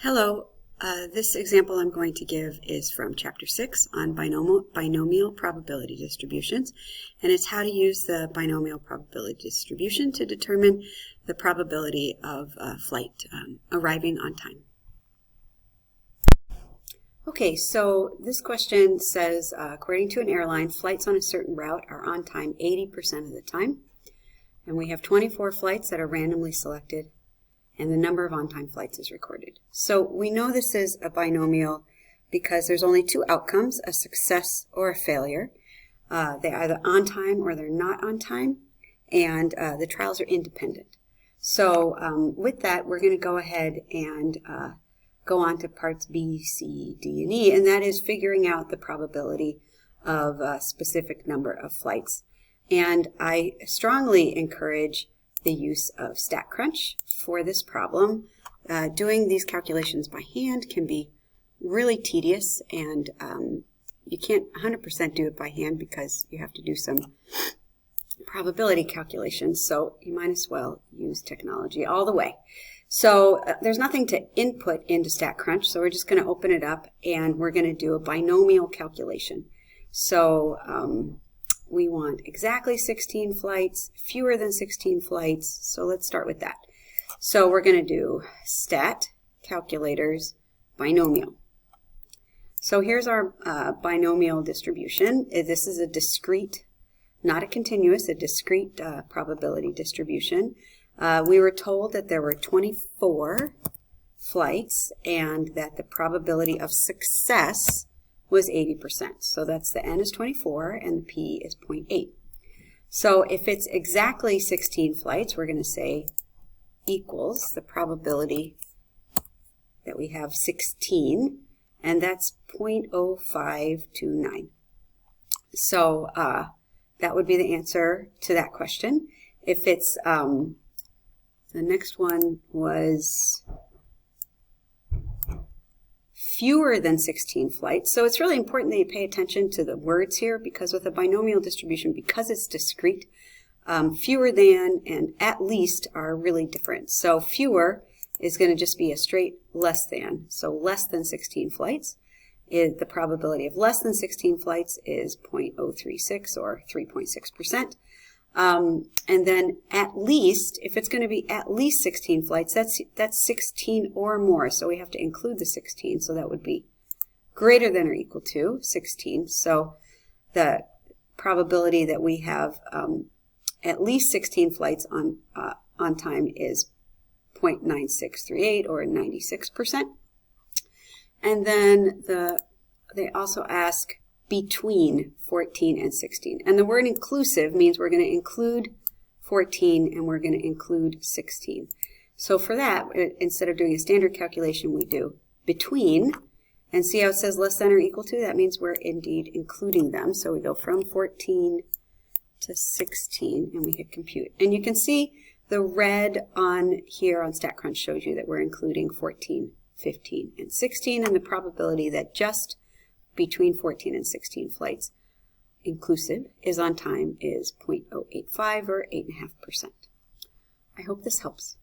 Hello, this example I'm going to give is from Chapter 6 on binomial probability distributions, and it's how to use the binomial probability distribution to determine the probability of a flight arriving on time. Okay, so this question says, according to an airline, flights on a certain route are on time 80% of the time, and we have 24 flights that are randomly selected, and the number of on-time flights is recorded. So we know this is a binomial because there's only two outcomes, a success or a failure. They're either on time or they're not on time, and the trials are independent. So with that, we're going to go ahead and go on to parts B, C, D, and E, and that is figuring out the probability of a specific number of flights. And I strongly encourage the use of StatCrunch for this problem. Doing these calculations by hand can be really tedious, and you can't 100% do it by hand because you have to do some probability calculations, so you might as well use technology all the way. So there's nothing to input into StatCrunch, so we're just going to open it up and we're going to do a binomial calculation. So we want exactly 16 flights, fewer than 16 flights, so let's start with that. So we're going to do stat calculators binomial. So here's our binomial distribution. This is a discrete, not a continuous, a discrete probability distribution. We were told that there were 24 flights and that the probability of success was 80%. So that's the n is 24 and the p is 0.8. So if it's exactly 16 flights, we're going to say equals the probability that we have 16, and that's 0.0529. So that would be the answer to that question. If it's, the next one was fewer than 16 flights. So it's really important that you pay attention to the words here, because with a binomial distribution, because it's discrete, fewer than and at least are really different. So fewer is going to just be a straight less than. So less than 16 flights. The probability of less than 16 flights is 0.036 or 3.6%. And then at least, if it's going to be at least 16 flights, that's 16 or more. So we have to include the 16. So that would be greater than or equal to 16. So the probability that we have at least 16 flights on time is 0.9638 or 96%. And then they also ask between 14 and 16. And the word inclusive means we're going to include 14 and we're going to include 16. So for that, instead of doing a standard calculation, we do between, and see how it says less than or equal to? That means we're indeed including them. So we go from 14 to 16 and we hit compute. And you can see the red on here on StatCrunch shows you that we're including 14, 15, and 16, and the probability that just between 14 and 16 flights inclusive is on time is 0.085 or 8.5%. I hope this helps.